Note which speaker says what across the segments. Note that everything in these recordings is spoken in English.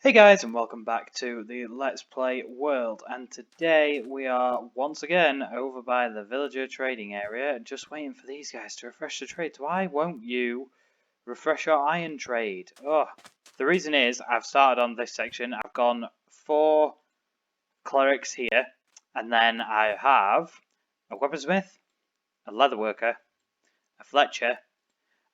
Speaker 1: Hey guys, and welcome back to the Let's Play world, and today we are once again over by the villager trading area, just waiting for these guys to refresh the trade. Why won't you refresh your iron trade? Oh, the reason is I've started on this section. I've gone 4 clerics here, and then I have a weaponsmith, a leatherworker, a fletcher,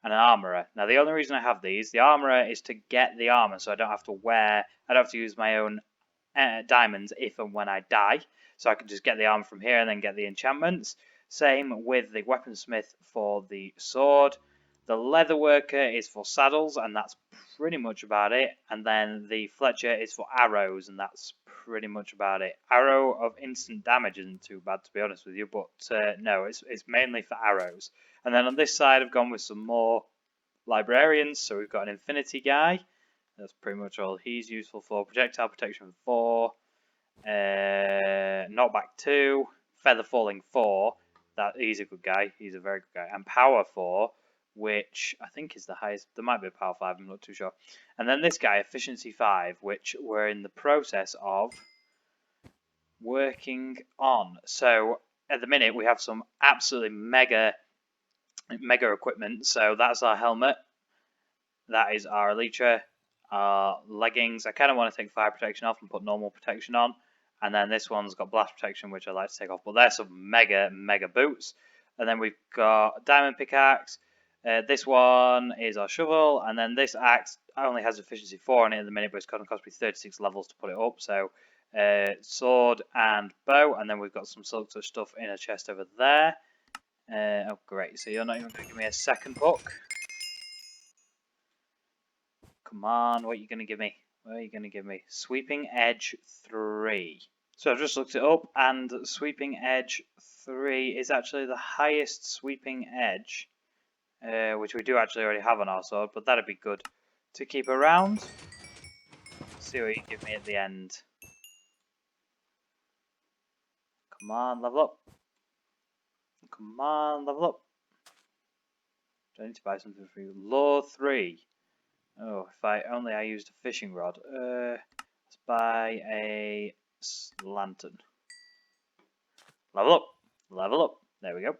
Speaker 1: and an armourer. Now the only reason I have these, the armourer is to get the armour so I don't have to use my own diamonds if and when I die. So I can just get the armour from here and then get the enchantments. Same with the weaponsmith for the sword. The leatherworker is for saddles, and that's pretty much about it. And then the fletcher is for arrows, and that's pretty much about it. Arrow of instant damage isn't too bad, to be honest with you, but no, it's mainly for arrows. And then on this side, I've gone with some more librarians. So we've got an infinity guy. That's pretty much all he's useful for. Projectile protection 4, knockback 2, feather falling 4. He's a good guy. He's a very good guy. And power 4, which I think is the highest. There might be a power 5. I'm not too sure. And then this guy, efficiency 5, which we're in the process of working on. So at the minute, we have some absolutely mega equipment. So that's our helmet. That is our elytra. Leggings. I kind of want to take fire protection off and put normal protection on. And then this one's got blast protection, which I like to take off. But there's some mega boots. And then we've got diamond pickaxe. This one is our shovel. And then this axe only has efficiency 4 on it at the minute, but it's going to cost me 36 levels to put it up. So sword and bow. And then we've got some silk touch stuff in a chest over there. Oh, great. So you're not even going to give me a second book. Come on, what are you going to give me? What are you going to give me? Sweeping Edge 3. So I've just looked it up, and Sweeping Edge 3 is actually the highest Sweeping Edge, which we do actually already have on our sword, but that'd be good to keep around. See what you give me at the end. Come on, level up. Come on, level up. Do I need to buy something for you? Lure 3. Oh, if I used a fishing rod. Let's buy a lantern. Level up. Level up. There we go.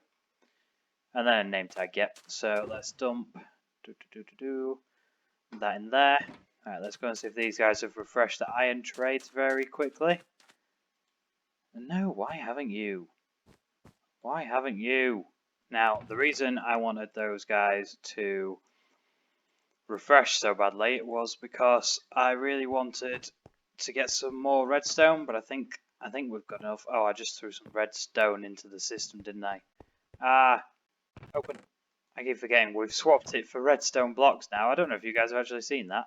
Speaker 1: And then a name tag, yep. So let's dump that in there. Alright, let's go and see if these guys have refreshed the iron trades very quickly. No, why haven't you? Why haven't you? Now, the reason I wanted those guys to refresh so badly was because I really wanted to get some more redstone, but I think we've got enough. Oh, I just threw some redstone into the system, didn't I? Open. I keep forgetting we've swapped it for redstone blocks now. I don't know if you guys have actually seen that.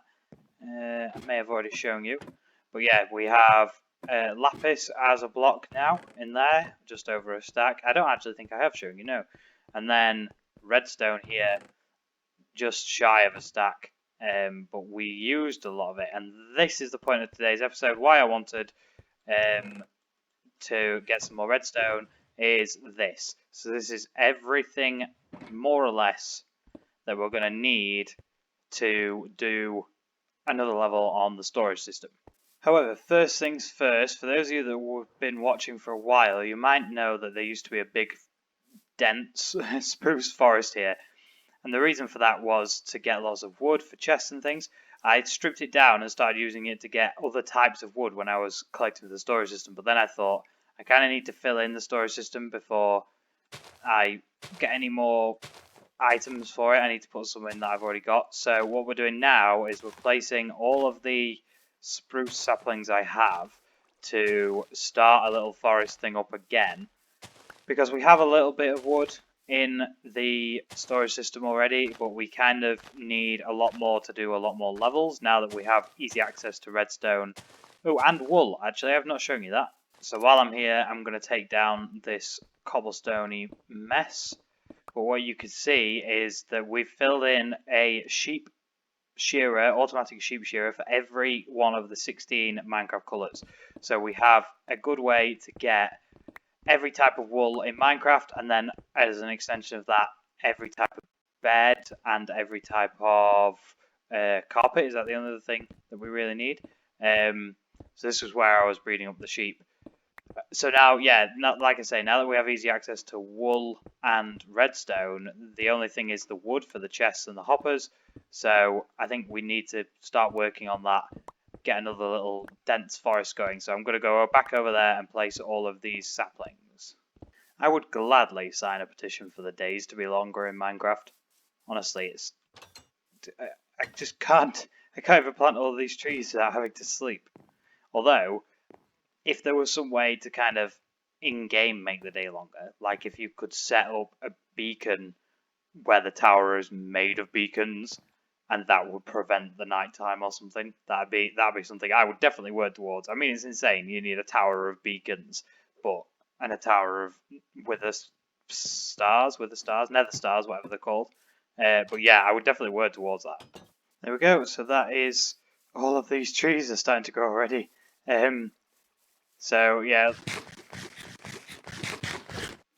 Speaker 1: I may have already shown you, but yeah, we have lapis as a block now in there, just over a stack. I don't actually think I have shown you, no. And then redstone here, just shy of a stack, but we used a lot of it, and this is the point of today's episode. Why I wanted to get some more redstone is this. So this is everything more or less that we're going to need to do another level on the storage system. However, first things first, for those of you that have been watching for a while, you might know that there used to be a big dense spruce forest here. And the reason for that was to get lots of wood for chests and things. I stripped it down and started using it to get other types of wood when I was collecting the storage system. But then I thought, I kind of need to fill in the storage system before I get any more items for it. I need to put some in that I've already got. So what we're doing now is we're placing all of the spruce saplings I have to start a little forest thing up again. Because we have a little bit of wood in the storage system already, but we kind of need a lot more to do a lot more levels now that we have easy access to redstone. Oh, and wool. Actually, I've not shown you that. So while I'm here, I'm going to take down this cobblestoney mess. But what you can see is that we've filled in a sheep shearer, automatic sheep shearer for every one of the 16 Minecraft colours. So we have a good way to get every type of wool in Minecraft, and then as an extension of that, every type of bed and every type of carpet. Is that the only other thing that we really need? So this was where I was breeding up the sheep. So now, yeah, like I say, now that we have easy access to wool and redstone, the only thing is the wood for the chests and the hoppers. So I think we need to start working on that, get another little dense forest going. So I'm going to go back over there and place all of these saplings. I would gladly sign a petition for the days to be longer in Minecraft. Honestly, I just can't. I can't even plant all these trees without having to sleep. Although, if there was some way to kind of in-game make the day longer, like if you could set up a beacon where the tower is made of beacons, and that would prevent the nighttime or something, that'd be something I would definitely work towards. I mean, it's insane. You need a tower of beacons, and a tower of nether stars, whatever they're called. But yeah, I would definitely work towards that. There we go. So that is all of these trees are starting to grow already. So yeah,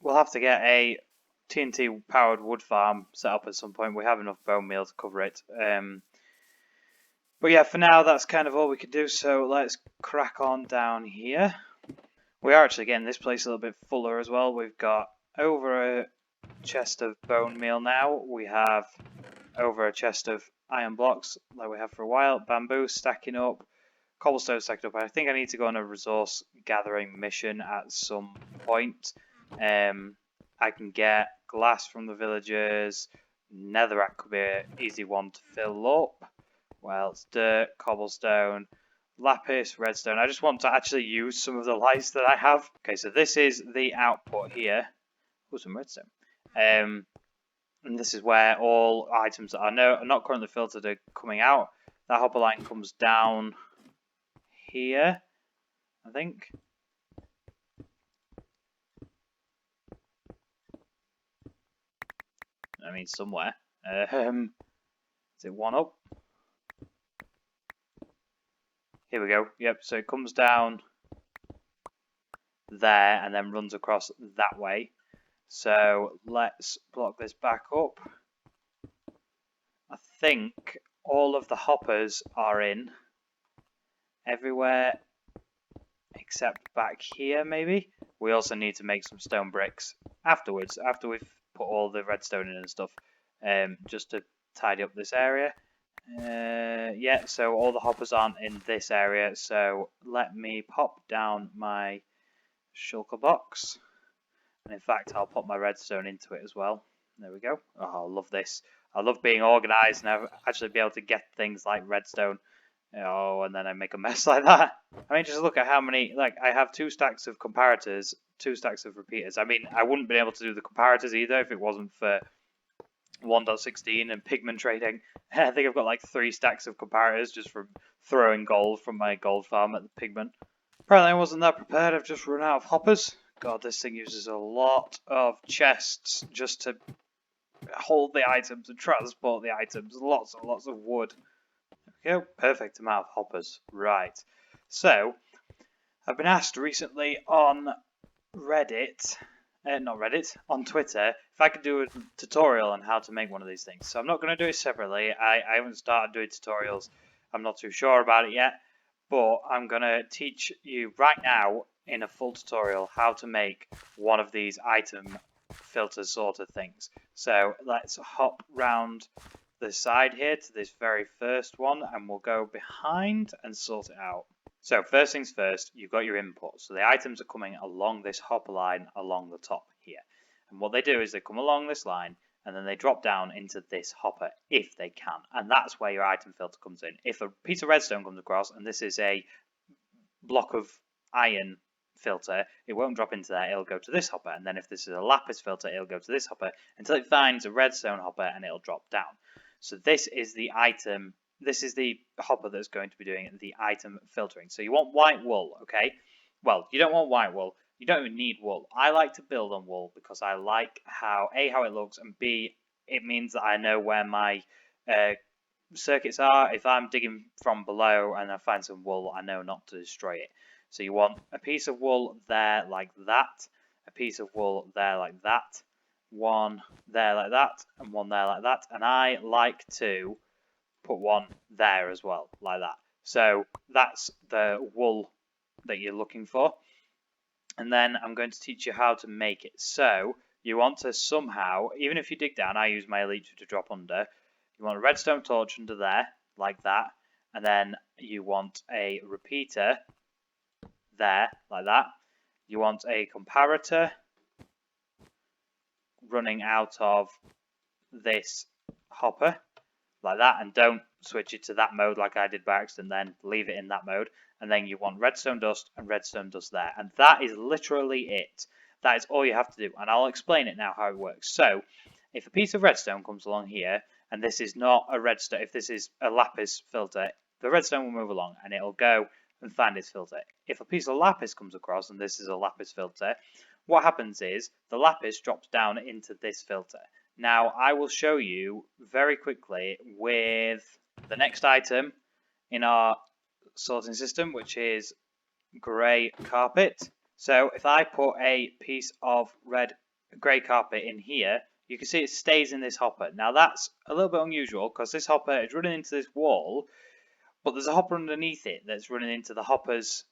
Speaker 1: we'll have to get a TNT powered wood farm set up at some point. We have enough bone meal to cover it. But yeah, for now that's kind of all we can do. So let's crack on down here. We are actually getting this place a little bit fuller as well. We've got over a chest of bone meal now. We have over a chest of iron blocks like we have for a while. Bamboo stacking up. Cobblestone stacked up. I think I need to go on a resource gathering mission at some point. I can get glass from the villagers. Netherrack could be an easy one to fill up. Well, it's dirt, cobblestone, lapis, redstone. I just want to actually use some of the lights that I have. Okay, so this is the output here. Oh, some redstone. And this is where all items that are not currently filtered are coming out. That hopper line comes down here, I think. I mean, somewhere. Is it one up? Here we go. Yep, so it comes down there and then runs across that way. So let's block this back up. I think all of the hoppers are in everywhere except back here, maybe. We also need to make some stone bricks afterwards, after we've put all the redstone in and stuff, just to tidy up this area. Yeah, so all the hoppers aren't in this area, so let me pop down my shulker box. And in fact, I'll put my redstone into it as well. There we go. Oh, I love this. I love being organised and actually be able to get things like redstone. Oh, and then I make a mess like that. I mean, just look at how many, like, I have 2 stacks of comparators, 2 stacks of repeaters. I mean, I wouldn't be able to do the comparators either if it wasn't for 1.16 and pigment trading. I think I've got like 3 stacks of comparators just from throwing gold from my gold farm at the pigment. Apparently I wasn't that prepared. I've just run out of hoppers. God, this thing uses a lot of chests just to hold the items and transport the items. Lots and lots of wood. There we go. Perfect amount of hoppers. Right. So, I've been asked recently on Reddit, not Reddit, on Twitter, if I could do a tutorial on how to make one of these things. So I'm not going to do it separately. I haven't started doing tutorials. I'm not too sure about it yet. But I'm going to teach you right now in a full tutorial how to make one of these item filter sort of things. So let's hop round the side here to this very first one and we'll go behind and sort it out. So first things first, you've got your input. So the items are coming along this hopper line along the top here. And what they do is they come along this line and then they drop down into this hopper if they can. And that's where your item filter comes in. If a piece of redstone comes across and this is a block of iron filter, it won't drop into there, it'll go to this hopper. And then if this is a lapis filter, it'll go to this hopper until it finds a redstone hopper and it'll drop down. So this is the item, this is the hopper that's going to be doing the item filtering. So you want white wool, okay? Well, you don't want white wool. You don't even need wool. I like to build on wool because I like how it looks, and B, it means that I know where my circuits are. If I'm digging from below and I find some wool, I know not to destroy it. So you want a piece of wool there like that, a piece of wool there like that, one there like that, and one there like that. And I like to put one there as well, like that. So that's the wool that you're looking for. And then I'm going to teach you how to make it. So you want to somehow, even if you dig down, I use my elite to drop under. You want a redstone torch under there, like that. And then you want a repeater there, like that. You want a comparator running out of this hopper, like that, and don't switch it to that mode like I did by accident, then leave it in that mode. And then you want redstone dust and redstone dust there, and that is literally it. That is all you have to do, and I'll explain it now how it works. So if a piece of redstone comes along here, and this is not a redstone, if this is a lapis filter, the redstone will move along and it'll go and find its filter. If a piece of lapis comes across and this is a lapis filter, what happens is the lapis drops down into this filter. Now I will show you very quickly with the next item in our sorting system, which is grey carpet. So if I put a piece of grey carpet in here, you can see it stays in this hopper. Now that's a little bit unusual because this hopper is running into this wall, but there's a hopper underneath it that's running into the hoppers.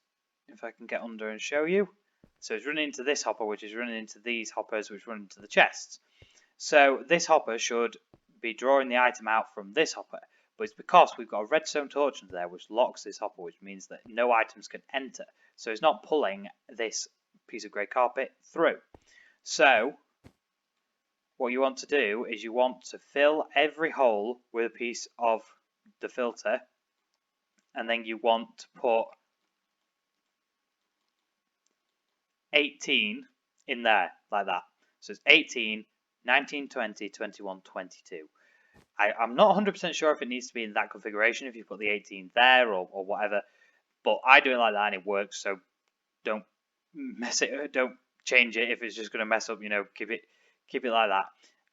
Speaker 1: If I can get under and show you. So it's running into this hopper, which is running into these hoppers, which run into the chests. So this hopper should be drawing the item out from this hopper, but it's because we've got a redstone torch under there which locks this hopper, which means that no items can enter. So it's not pulling this piece of grey carpet through. So what you want to do is you want to fill every hole with a piece of the filter, and then you want to put 18 in there, like that. So it's 18, 19, 20, 21, 22. I'm not 100% sure if it needs to be in that configuration, if you put the 18 there or whatever, but I do it like that and it works, so don't change it if it's just going to mess up, keep it like that.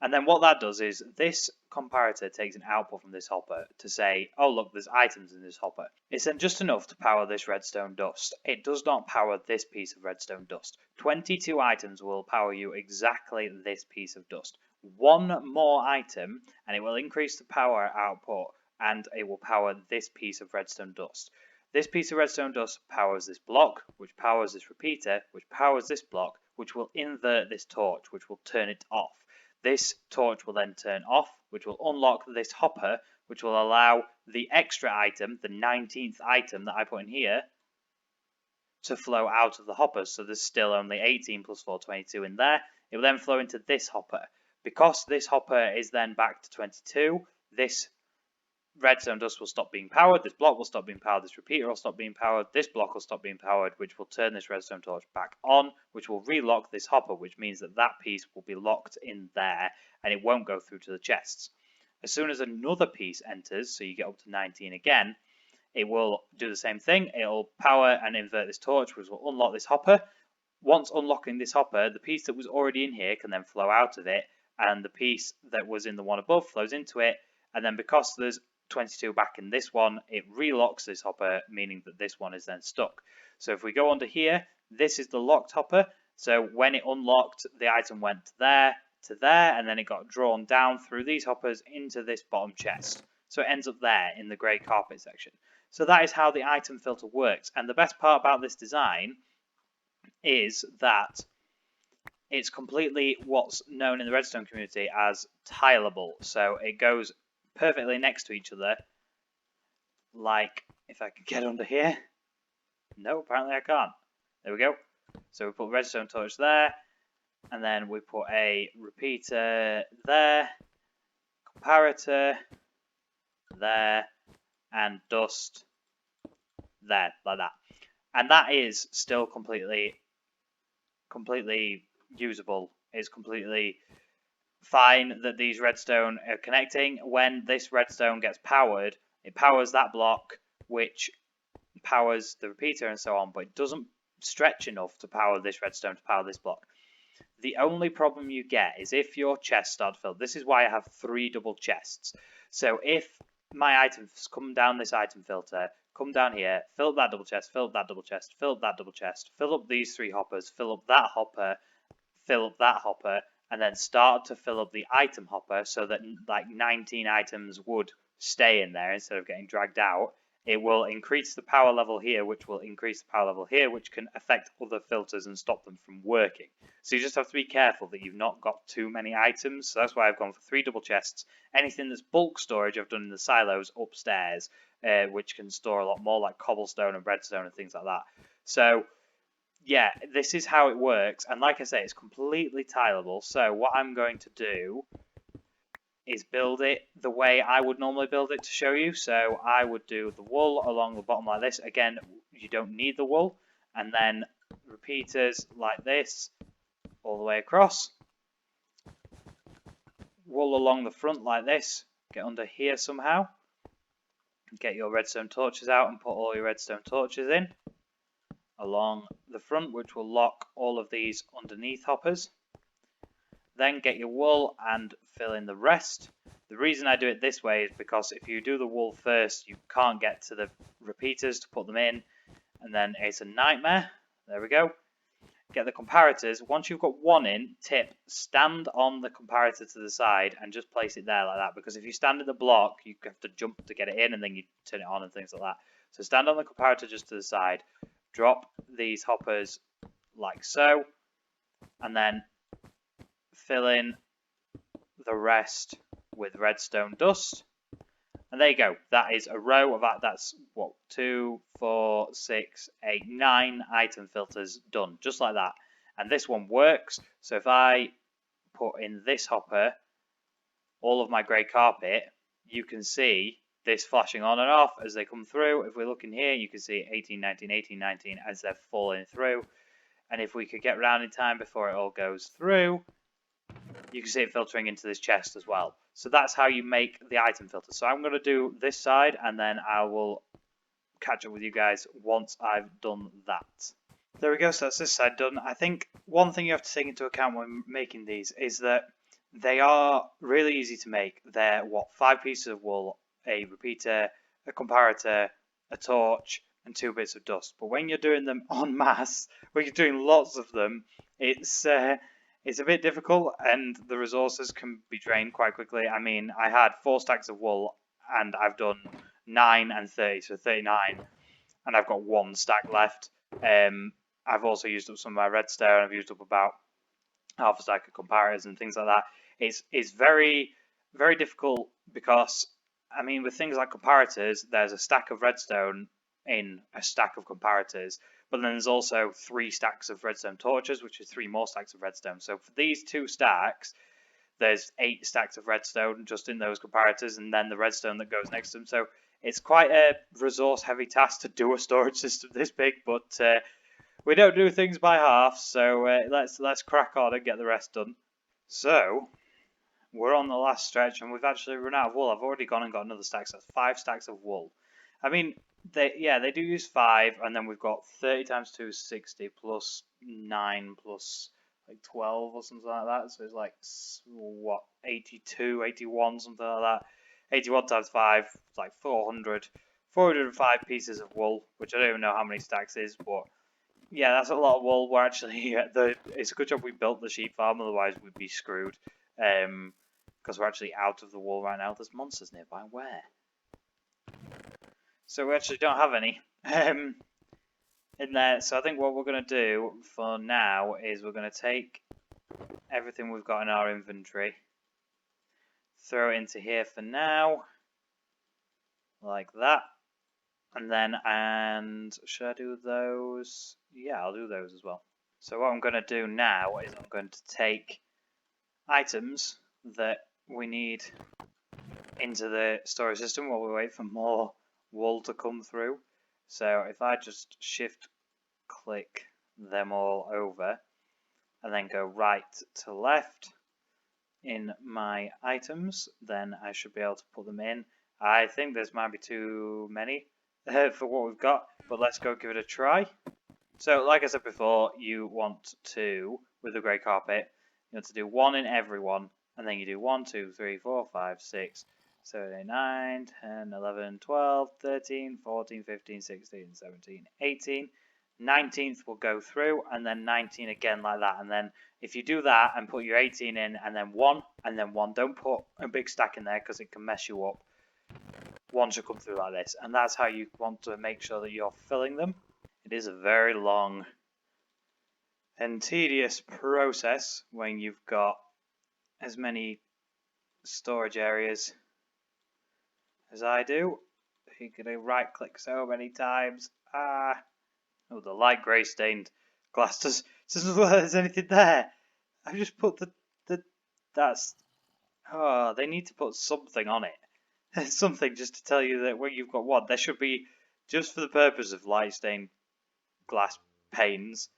Speaker 1: And then what that does is this comparator takes an output from this hopper to say, oh look, there's items in this hopper. It's then just enough to power this redstone dust. It does not power this piece of redstone dust. 22 items will power you exactly this piece of dust. One more item and it will increase the power output and it will power this piece of redstone dust. This piece of redstone dust powers this block, which powers this repeater, which powers this block, which will invert this torch, which will turn it off. This torch will then turn off, which will unlock this hopper, which will allow the extra item, the 19th item that I put in here, to flow out of the hopper. So there's still only 18 plus 4, 22 in there. It will then flow into this hopper. Because this hopper is then back to 22, this redstone dust will stop being powered, this block will stop being powered, this repeater will stop being powered, this block will stop being powered, which will turn this redstone torch back on, which will relock this hopper, which means that that piece will be locked in there and it won't go through to the chests. As soon as another piece enters, so you get up to 19 again, it will do the same thing. It'll power and invert this torch, which will unlock this hopper. Once unlocking this hopper, the piece that was already in here can then flow out of it, and the piece that was in the one above flows into it, and then because there's 22 back in this one, it relocks this hopper, meaning that this one is then stuck. So if we go under here, this is the locked hopper. So when it unlocked, the item went there to there, and then it got drawn down through these hoppers into this bottom chest. So it ends up there in the grey carpet section. So that is how the item filter works. And the best part about this design is that it's completely what's known in the redstone community as tileable. So it goes perfectly next to each other, like if I can get under here. No, apparently I can't. There we go. So we put redstone torch there, and then we put a repeater there, comparator there, and dust there, like that. And that is still completely usable. It's completely fine that these redstone are connecting. When this redstone gets powered, it powers that block, which powers the repeater and so on, but it doesn't stretch enough to power this redstone to power this block. The only problem you get is if your chests start to fill. This is why I have 3 double chests. So if my items come down this item filter, come down here, fill up that double chest, fill up that double chest, fill up that double chest, fill up these 3 hoppers, fill up that hopper, fill up that hopper, and then start to fill up the item hopper so that like 19 items would stay in there instead of getting dragged out. it will increase the power level here, which will increase the power level here, which can affect other filters and stop them from working. So you just have to be careful that you've not got too many items. So that's why I've gone for 3 double chests. Anything that's bulk storage I've done in the silos upstairs, which can store a lot more, like cobblestone and redstone and things like that. So yeah, this is how it works. And like I say, it's completely tileable. So what I'm going to do is build it the way I would normally build it to show you. So I would do the wool along the bottom like this. Again, you don't need the wool. And then repeaters like this all the way across. Wool along the front like this. Get under here somehow. Get your redstone torches out and put all your redstone torches in along the front, which will lock all of these underneath hoppers. Then get your wool and fill in the rest. The reason I do it this way is because if you do the wool first, you can't get to the repeaters to put them in, and then it's a nightmare. There we go. Get the comparators. Once you've got one in, tip, stand on the comparator to the side and just place it there like that, because if you stand in the block, you have to jump to get it in and then you turn it on and things like that. So stand on the comparator just to the side, drop these hoppers like so, and then fill in the rest with redstone dust. And there you go. That is a row of that. That's what, 2, 4, 6, 8, 9 item filters done, just like that. And this one works. So if I put in this hopper all of my grey carpet, you can see this flashing on and off as they come through. If we look in here, you can see 18, 19, 18, 19 as they're falling through. And if we could get round in time before it all goes through, you can see it filtering into this chest as well. So that's how you make the item filter. So I'm going to do this side and then I will catch up with you guys once I've done that. There we go, so that's this side done. I think one thing you have to take into account when making these is that they are really easy to make. They're, 5 pieces of wool, a repeater, a comparator, a torch, and 2 bits of dust. But when you're doing them en masse, when you're doing lots of them, it's a bit difficult and the resources can be drained quite quickly. I mean, I had 4 stacks of wool and I've done 9 and 30, so 39, and I've got 1 stack left. I've also used up some of my redstone. I've used up about half a stack of comparators and things like that. It's very, very difficult because, I mean, with things like comparators, there's a stack of redstone in a stack of comparators. But then there's also 3 stacks of redstone torches, which is 3 more stacks of redstone. So for these 2 stacks, there's 8 stacks of redstone just in those comparators, and then the redstone that goes next to them. So it's quite a resource-heavy task to do a storage system this big, but we don't do things by half. So let's crack on and get the rest done. So we're on the last stretch, and we've actually run out of wool. I've already gone and got another stack, so that's 5 stacks of wool. I mean, they do use 5, and then we've got 30 times 2 is 60 plus 9 plus like 12 or something like that. So it's like, what, 82, 81, something like that. 81 times 5 is like 400. 405 pieces of wool, which I don't even know how many stacks is, but yeah, that's a lot of wool. We're actually, it's a good job we built the sheep farm, otherwise we'd be screwed. Because we're actually out of the wool right now. There's monsters nearby. Where? So we actually don't have any in there. So I think what we're going to do for now is we're going to take everything we've got in our inventory, throw it into here for now, like that. And should I do those? Yeah, I'll do those as well. So what I'm going to do now is I'm going to take items that we need into the storage system while we wait for more wool to come through. So if I just shift click them all over and then go right to left in my items, then I should be able to put them in. I think this might be too many for what we've got, but let's go give it a try. So like I said before, you want to, with the grey carpet, you want to do 1 in every one, and then you do 1, 2, 3, 4, 5, 6, 7, 8, 9, 10, 11, 12, 13, 14, 15, 16, 17, 18. 19th will go through, and then 19 again like that. And then if you do that and put your 18 in, and then 1, and then 1, don't put a big stack in there because it can mess you up. one should come through like this, and that's how you want to make sure that you're filling them. It is a very long and tedious process when you've got as many storage areas as I do. You're going to right click so many times. Oh, the light grey stained glass doesn't look like there's anything there. I've just put that's, oh, they need to put something on it. Something just to tell you that when you've got one, there should be, just for the purpose of light stained glass panes,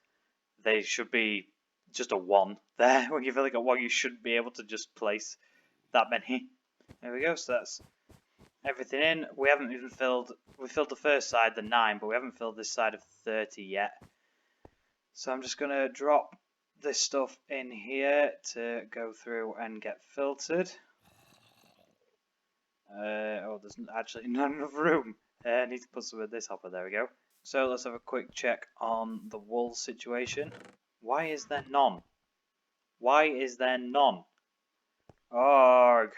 Speaker 1: they should be just a 1 there. When you've only got one, you shouldn't be able to just place that many. There we go, so that's everything in. We haven't even filled, we filled the first side, the 9, but we haven't filled this side of 30 yet. So I'm just going to drop this stuff in here to go through and get filtered. Oh, there's actually not enough room. I need to put some of this hopper, there we go. So let's have a quick check on the wool situation. Why is there none? Why is there none? Arg.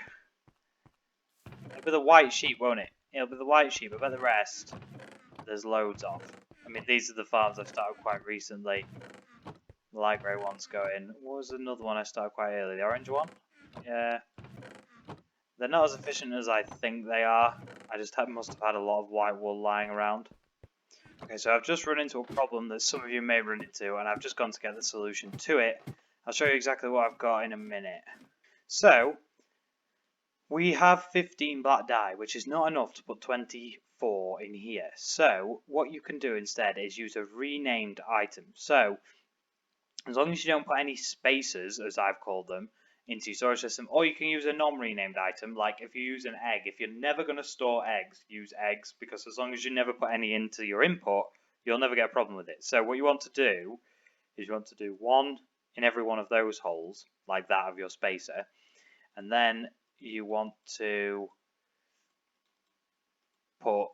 Speaker 1: It'll be the white sheep, won't it? It'll be the white sheep. I bet the rest there's loads of. I mean, these are the farms I've started quite recently. The light grey one's going. What was another one I started quite early? The orange one? Yeah. They're not as efficient as I think they are. I just must have had a lot of white wool lying around. Okay, so I've just run into a problem that some of you may run into, and I've just gone to get the solution to it. I'll show you exactly what I've got in a minute. So, we have 15 black dye, which is not enough to put 24 in here. So, what you can do instead is use a renamed item. So, as long as you don't put any spacers, as I've called them, into your storage system, or you can use a non-renamed item, like if you use an egg. If you're never going to store eggs, use eggs, because as long as you never put any into your input, you'll never get a problem with it. So what you want to do is you want to do 1 in every one of those holes, like that of your spacer, and then you want to put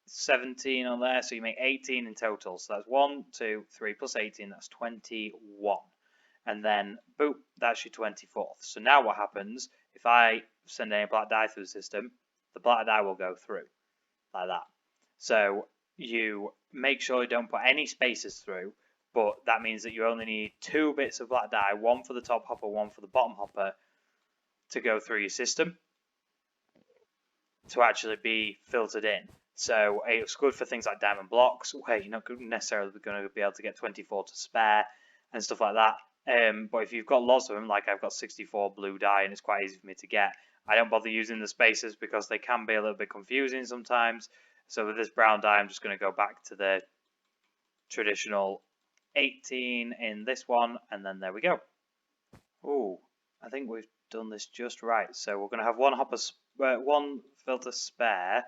Speaker 1: 17 on there, so you make 18 in total. So that's 1, 2, 3 plus 18, that's 21. And then, boop, that's your 24th. So now what happens, if I send any black dye through the system, the black dye will go through, like that. So you make sure you don't put any spacers through, but that means that you only need 2 bits of black dye, 1 for the top hopper, 1 for the bottom hopper, to go through your system, to actually be filtered in. So it's good for things like diamond blocks, where you're not necessarily going to be able to get 24 to spare, and stuff like that. But if you've got lots of them, like I've got 64 blue dye and it's quite easy for me to get, I don't bother using the spacers because they can be a little bit confusing sometimes. So with this brown dye, I'm just going to go back to the traditional 18 in this one, and then there we go. Ooh, I think we've done this just right. So we're going to have one filter spare,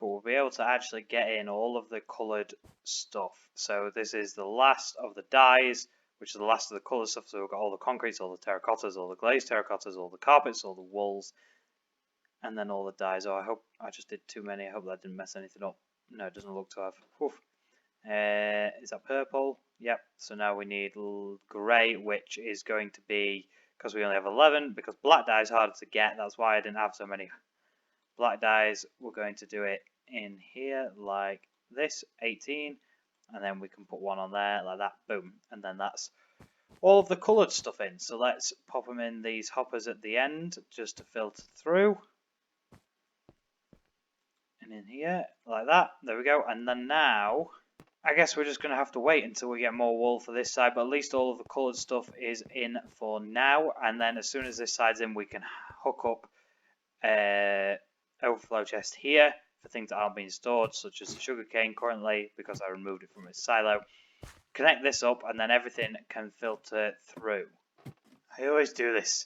Speaker 1: but we'll be able to actually get in all of the coloured stuff. So this is the last of the dyes, which is the last of the colour stuff. So we've got all the concretes, all the terracottas, all the glazed terracottas, all the carpets, all the wools, and then all the dyes. Oh, I hope I just did too many. I hope that didn't mess anything up. No, it doesn't look to have. Oof. Is that purple? Yep. So now we need grey, which is going to be, because we only have 11, because black dye is harder to get. That's why I didn't have so many black dyes. We're going to do it in here like this, 18. And then we can put 1 on there like that, boom, and then that's all of the coloured stuff in. So let's pop them in these hoppers at the end just to filter through, and in here like that. There we go. And then now I guess we're just going to have to wait until we get more wool for this side, but at least all of the coloured stuff is in for now. And then as soon as this side's in, we can hook up Overflow Chest here for things that aren't being stored, such as the sugarcane currently, because I removed it from its silo. Connect this up, and then everything can filter through. I always do this.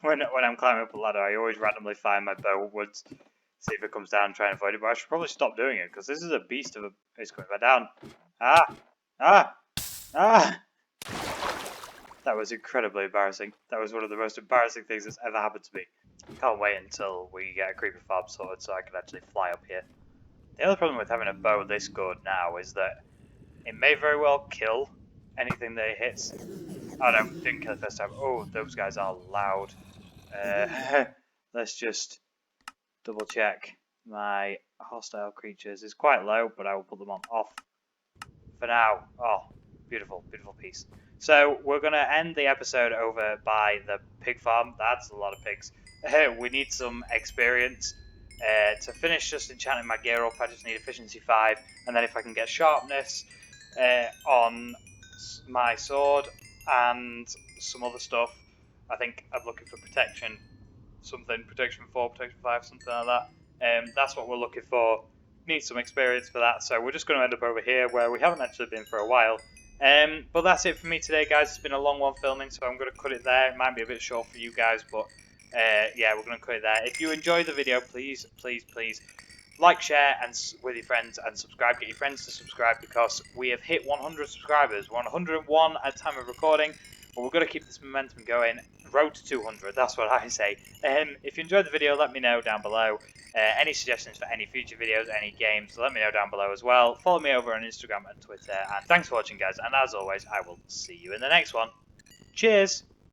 Speaker 1: when I'm climbing up a ladder, I always randomly find my bow upwards, see if it comes down and try and avoid it, but I should probably stop doing it, because this is a beast of a... It's coming back down. That was incredibly embarrassing. That was one of the most embarrassing things that's ever happened to me. Can't wait until we get a creeper farm sorted so I can actually fly up here. The other problem with having a bow this good now is that it may very well kill anything that it hits. Oh no, didn't kill it first time. Oh, those guys are loud. Let's just double check. my hostile creatures is quite low, but I will put them on off for now. Oh, beautiful, beautiful piece. So we're going to end the episode over by the pig farm. That's a lot of pigs. We need some experience. To finish just enchanting my gear up, I just need efficiency 5, and then if I can get sharpness on my sword and some other stuff, I think I'm looking for protection, protection 4, protection 5, something like that. That's what we're looking for. Need some experience for that, so we're just going to end up over here where we haven't actually been for a while. But that's it for me today, guys. It's been a long one filming, so I'm going to cut it there. It might be a bit short for you guys, but yeah, we're going to cut it there. If you enjoyed the video, please like, share, and with your friends, and subscribe. Get your friends to subscribe, because we have hit 100 subscribers. We're on 101 at time of recording, but we've got to keep this momentum going. Road to 200, that's what I say. If you enjoyed the video, let me know down below. Any suggestions for any future videos, any games, let me know down below as well. Follow me over on Instagram and Twitter, and thanks for watching, guys, and as always, I will see you in the next one. Cheers!